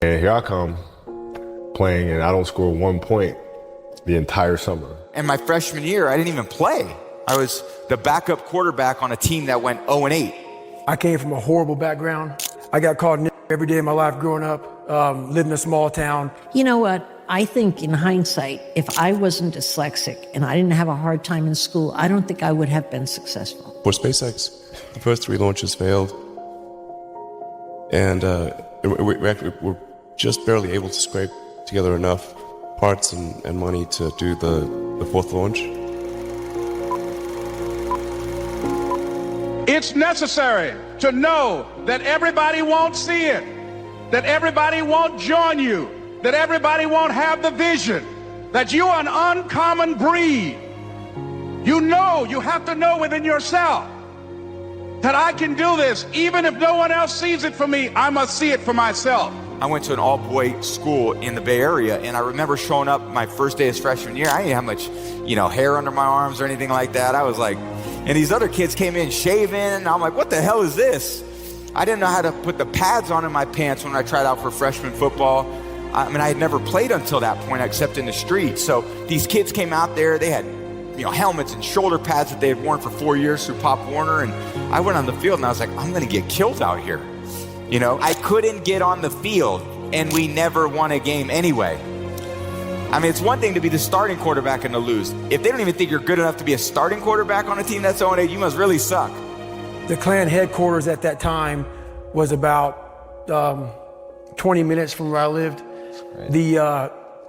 And here I come playing, and I don't score 1 point the entire summer. And my freshman year, I didn't even play. I was the backup quarterback on a team that went 0-8. I came from a horrible background. I got called n every day of my life growing up, lived in a small town. You know what? I think in hindsight, if I wasn't dyslexic and I didn't have a hard time in school, I don't think I would have been successful. For SpaceX, the first 3 launches failed. And we're just barely able to scrape together enough parts and money to do the 4th launch. It's necessary to know that everybody won't see it, that everybody won't join you, that everybody won't have the vision, that you are an uncommon breed. You have to know within yourself that I can do this. Even if no one else sees it for me, I must see it for myself. I went to an all-boy school in the Bay Area, and I remember showing up my first day as freshman year. I didn't have much, hair under my arms or anything like that. I was like, and these other kids came in shaving, and I'm like, what the hell is this? I didn't know how to put the pads on in my pants when I tried out for freshman football. I mean, I had never played until that point, except in the street. So these kids came out there, they had helmets and shoulder pads that they had worn for 4 years through Pop Warner, and I went on the field and I was like, I'm gonna get killed out here. I couldn't get on the field, and we never won a game anyway. I mean, it's one thing to be the starting quarterback and to lose. If they don't even think you're good enough to be a starting quarterback on a team that's 0-8, you must really suck. The Klan headquarters at that time was about 20 minutes from where I lived.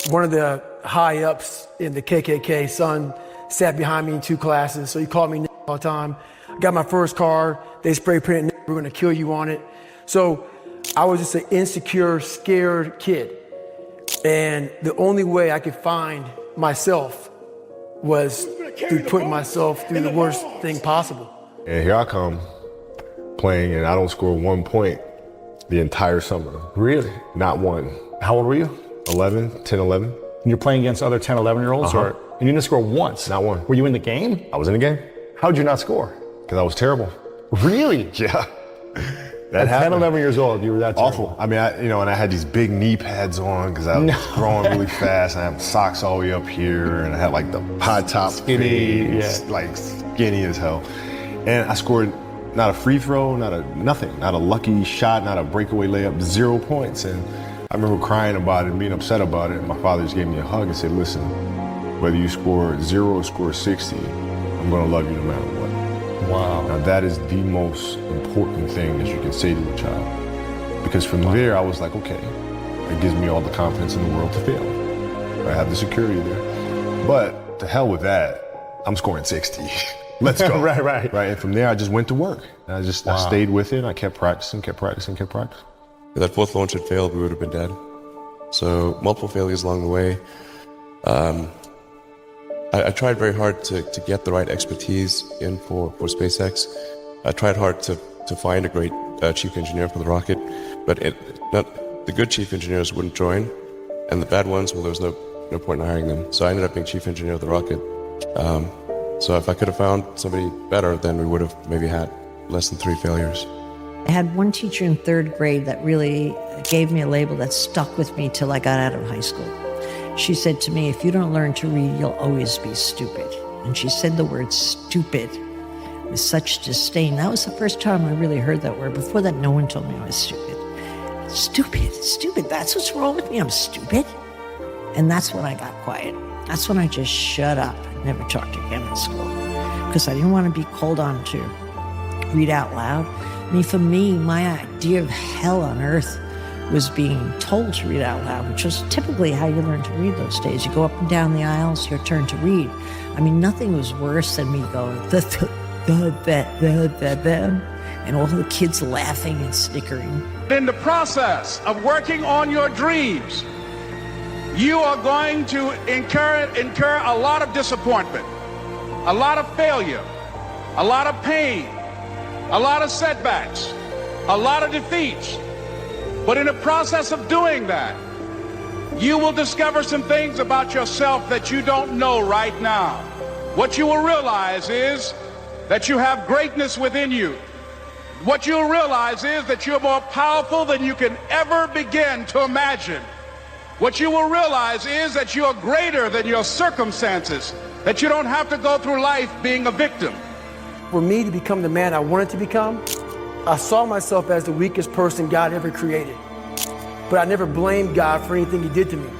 One of the high ups in the KKK, son, sat behind me in 2 classes, so he called me all the time. I got my first car, they spray painted, we're gonna kill you on it. So I was just an insecure, scared kid. And the only way I could find myself was through putting myself through the worst thing possible. And here I come playing, and I don't score 1 point the entire summer. Really? Not one. How old were you? 11, 10, 11. And you're playing against other 10, 11-year-olds? Uh-huh. And you didn't score once? Not one. Were you in the game? I was in the game. How'd you not score? Because I was terrible. Really? Yeah. At 10, 11 years old, you were that terrible. Awful. I mean, and I had these big knee pads on because I was growing really fast. I had socks all the way up here, and I had like the high top fades, like skinny as hell. And I scored not a free throw, nothing, not a lucky shot, not a breakaway layup, 0 points. And I remember crying about it and being upset about it. And my father just gave me a hug and said, listen, whether you score 0 or score 60, I'm gonna love you no matter what. Wow. Now that is the most important thing that you can say to a child. Because from there, I was like, okay, it gives me all the confidence in the world to fail. I have the security there. But to hell with that, I'm scoring 60. Let's go. Right. And from there, I just went to work. And I stayed with it. I kept practicing. If that 4th launch had failed, we would have been dead. So multiple failures along the way. I tried very hard to get the right expertise in for SpaceX. I tried hard to find a great chief engineer for the rocket, but the good chief engineers wouldn't join, and the bad ones, well, there was no point in hiring them. So I ended up being chief engineer of the rocket. So if I could have found somebody better, then we would have maybe had less than 3 failures. I had one teacher in 3rd grade that really gave me a label that stuck with me till I got out of high school. She said to me, if you don't learn to read, you'll always be stupid. And she said the word stupid with such disdain. That was the first time I really heard that word. Before that, no one told me I was stupid. Stupid, that's what's wrong with me, I'm stupid. And that's when I got quiet. That's when I just shut up and never talked again in school. Because I didn't want to be called on to read out loud. I mean, for me, my idea of hell on earth was being told to read out loud, which was typically how you learn to read those days. You go up and down the aisles, your turn to read. I mean, nothing was worse than me going, and all the kids laughing and snickering. In the process of working on your dreams, you are going to incur a lot of disappointment, a lot of failure, a lot of pain, a lot of setbacks, a lot of defeats. But in the process of doing that, you will discover some things about yourself that you don't know right now. What you will realize is that you have greatness within you. What you'll realize is that you're more powerful than you can ever begin to imagine. What you will realize is that you're greater than your circumstances, that you don't have to go through life being a victim. For me to become the man I wanted to become, I saw myself as the weakest person God ever created. But I never blamed God for anything he did to me.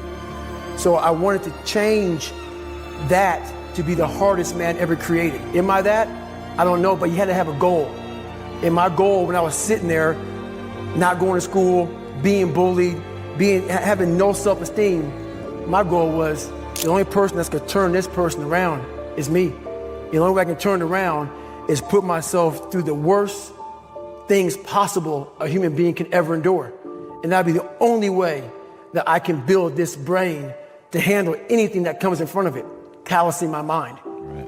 So I wanted to change that to be the hardest man ever created. Am I that? I don't know, but you had to have a goal. And my goal when I was sitting there, not going to school, being bullied, having no self-esteem, my goal was the only person that's gonna turn this person around is me. The only way I can turn it around is put myself through the worst things possible a human being can ever endure. And that'd be the only way that I can build this brain to handle anything that comes in front of it, callousing my mind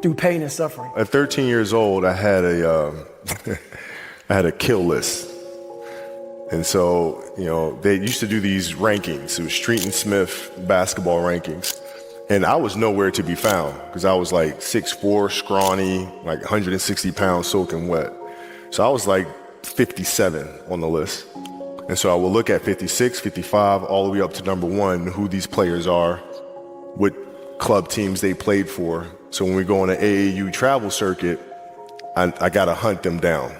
through pain and suffering. At 13 years old, I had a I had a kill list. And so, you know, they used to do these rankings. It was Street and Smith basketball rankings. And I was nowhere to be found because I was like 6'4", scrawny, like 160 pounds soaking wet. So I was like 57 on the list. And so I will look at 56, 55, all the way up to number 1, who these players are, what club teams they played for. So when we go on an AAU travel circuit, I got to hunt them down.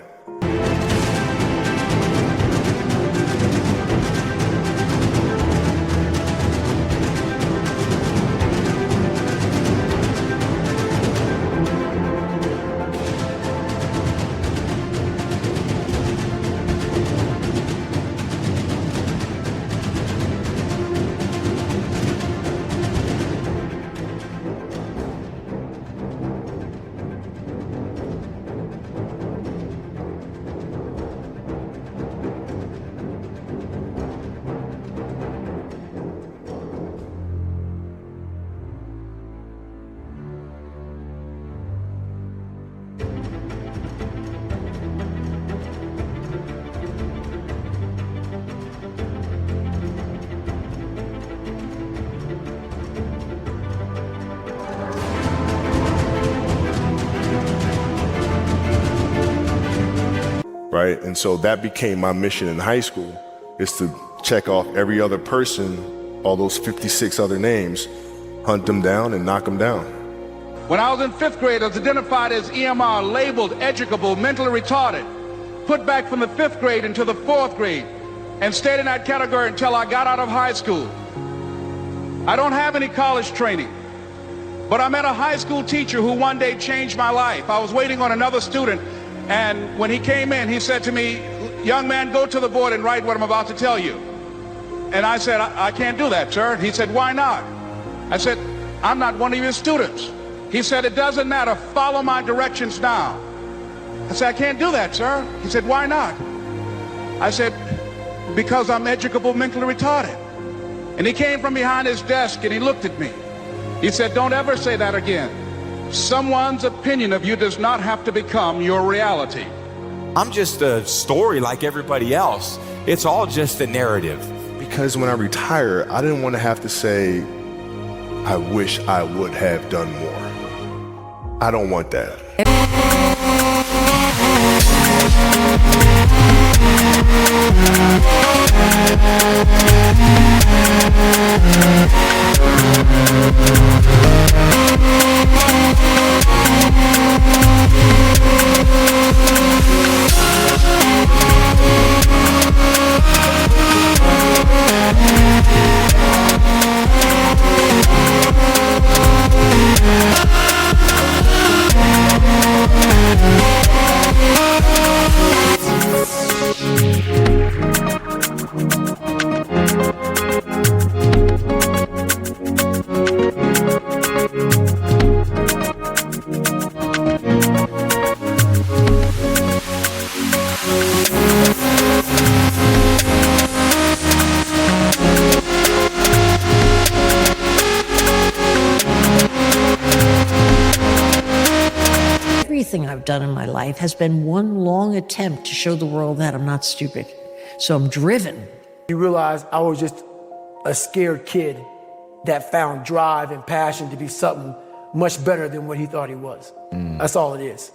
Right? And so that became my mission in high school, is to check off every other person, all those 56 other names, hunt them down and knock them down. When I was in 5th grade, I was identified as EMR, labeled educable, mentally retarded, put back from the 5th grade into the 4th grade, and stayed in that category until I got out of high school. I don't have any college training, but I met a high school teacher who one day changed my life. I was waiting on another student, and when he came in, he said to me, "Young man, go to the board and write what I'm about to tell you." And I said, I can't do that, sir. He said, "Why not?" I said, "I'm not one of your students." He said, "It doesn't matter, follow my directions now." I said, "I can't do that, sir." He said, "Why not?" I said, "Because I'm educable, mentally retarded." And he came from behind his desk and he looked at me. He said, "Don't ever say that again. Someone's opinion of you does not have to become your reality." I'm just a story like everybody else. It's all just a narrative. Because when I retire, I didn't want to have to say, I wish I would have done more. I don't want that. Everything I've done in my life has been one long attempt to show the world that I'm not stupid. So I'm driven. You realize I was just a scared kid that found drive and passion to be something much better than what he thought he was. That's all it is.